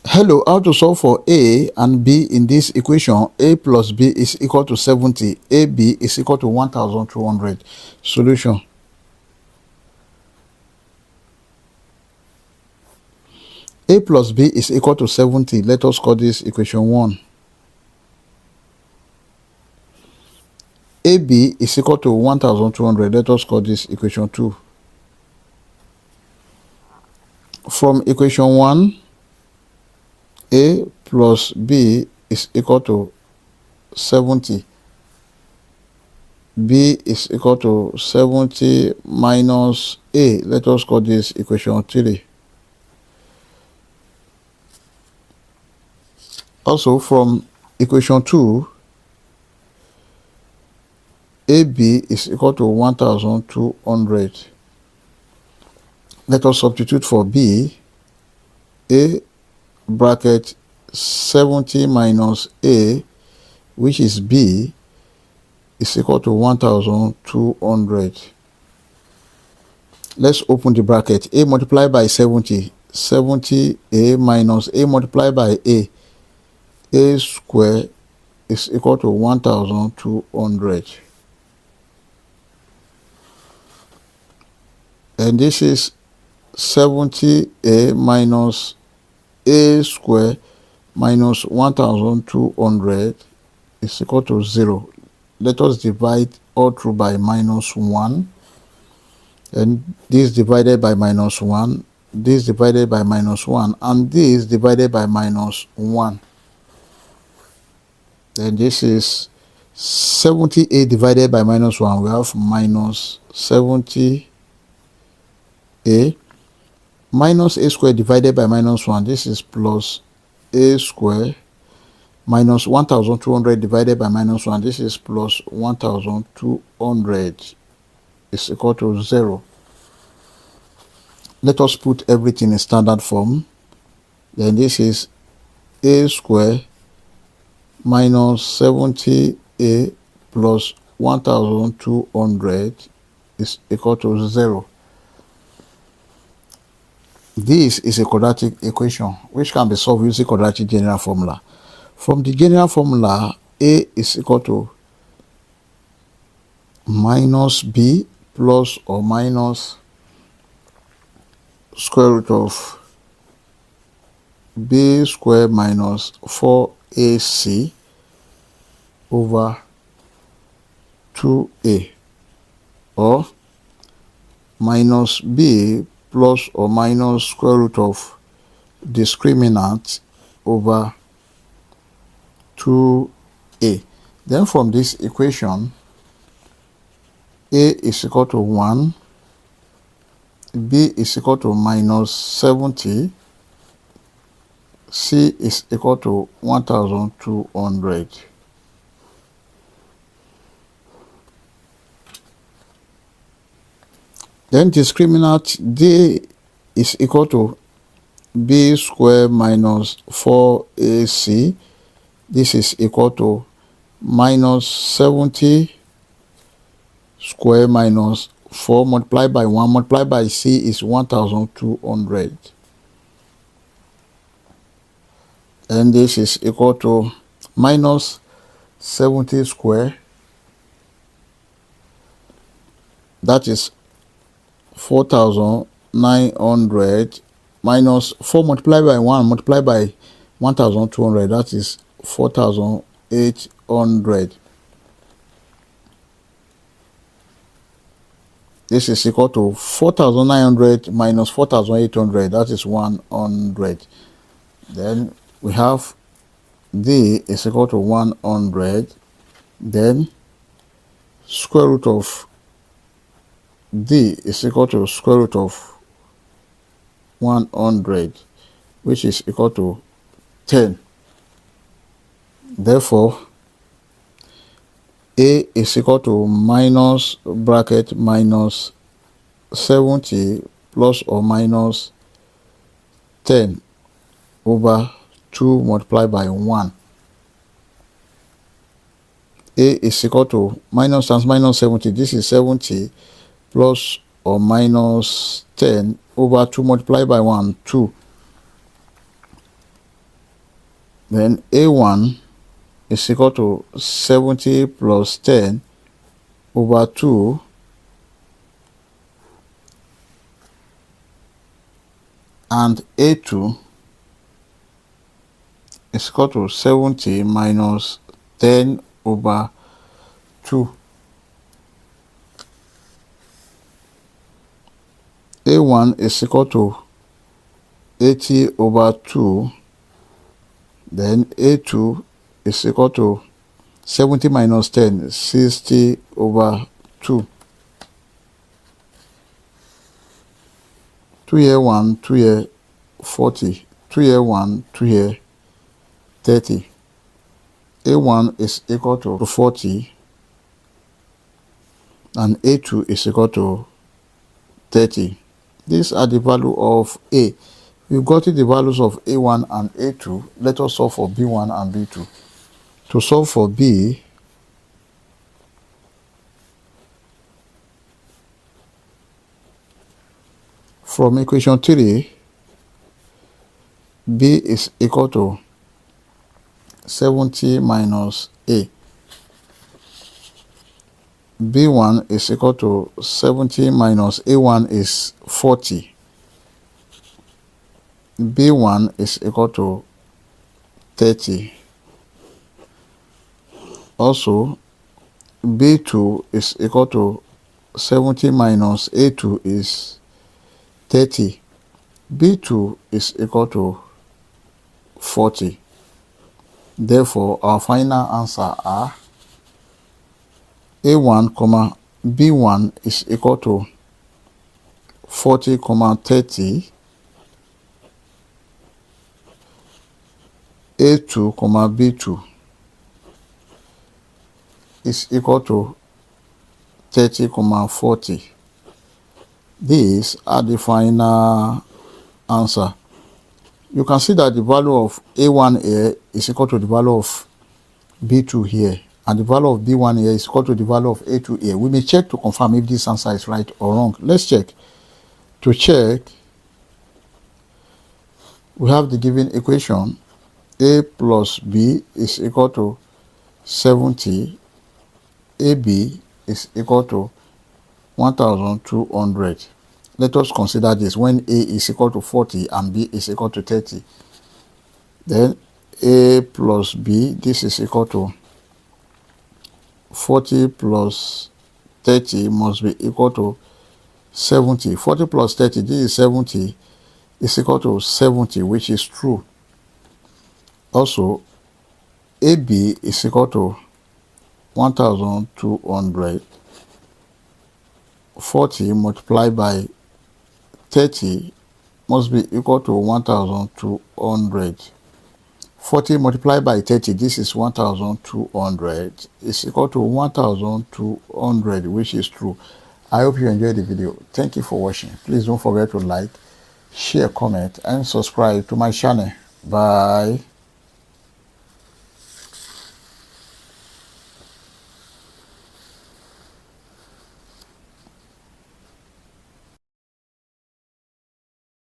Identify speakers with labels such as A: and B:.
A: Hello, how to solve for A and B in this equation? A plus B is equal to 70. AB is equal to 1200. Solution. A plus B is equal to 70. Let us call this equation 1. AB is equal to 1200. Let us call this equation 2. From equation 1, A plus B is equal to 70. B is equal to 70 minus A. Let us call this equation 3. Also, from equation 2, AB is equal to 1200. Let us substitute for B. A bracket 70 minus A, which is B, is equal to 1200. Let's open the bracket. A multiplied by 70. 70A minus A multiplied by A square is equal to 1200. And this is 70A minus A square minus 1200 is equal to 0. Let us divide all through by minus 1. And this divided by minus 1, this divided by minus 1, and this divided by minus 1. Then this is 70A divided by minus 1. We have minus 70A minus A square divided by minus 1. This is plus A square minus 1200 divided by minus 1. This is plus 1200 is equal to 0. Let us put everything in standard form. Then this is A square minus 70A plus 1200 is equal to 0. This is a quadratic equation which can be solved using quadratic general formula. From the general formula, A is equal to minus B plus or minus square root of B square minus 4AC over 2A, or minus B plus or minus square root of discriminant over 2A. Then from this equation, A is equal to 1, B is equal to minus 70, C is equal to 1200. Then discriminant D is equal to B square minus 4AC. This is equal to minus 70 square minus 4 multiplied by 1 multiplied by C is 1200. And this is equal to minus 70 square, that is 4900, minus 4 multiplied by 1 multiplied by 1200, that is 4800. This is equal to 4900 minus 4800, that is 100. Then we have D is equal to 100. Then square root of D is equal to square root of 100, which is equal to 10. Therefore, A is equal to minus bracket minus 70 plus or minus 10 over 2 multiplied by 1. A is equal to minus times minus 70. This is 70 plus or minus 10 over 2 multiplied by 1, 2. Then A1 is equal to 70 plus 10 over 2 and A2 is equal to 70 minus 10 over 2. A1 is equal to 80 over 2. Then A2 is equal to 70 minus 10, 60 over 2. 2 here 1, 2 here 40. 2 here 1, 2 here 30. A1 is equal to 40 and A2 is equal to 30. These are the value of A. We've got the values of A1 and A2. Let us solve for B1 and B2. To solve for B, from equation 3, B is equal to 70 minus A. B1 is equal to 70 minus A1 is 40. B1 is equal to 30. Also, B2 is equal to 70 minus A2 is 30. B2 is equal to 40. Therefore, our final answer are A1, B1 is equal to 40, 30. A2, B2 is equal to 30, 40. These are the final answer. You can see that the value of A1 here is equal to the value of B2 here, and the value of B1 here is equal to the value of A2 here. We may check to confirm if this answer is right or wrong. Let's check. To check, we have the given equation. A plus B is equal to 70. AB is equal to 1200. Let us consider this when A is equal to 40 and B is equal to 30. Then A plus B, this is equal to 40 plus 30 must be equal to 70. 40 plus 30, this is 70, is equal to 70, which is true. Also, AB is equal to 1200. 40 multiplied by 30 must be equal to 1200. 40 multiplied by 30, this is 1200, is equal to 1200, which is true. I hope you enjoyed the video. Thank you for watching. Please don't forget to like, share, comment, and subscribe to my channel. Bye.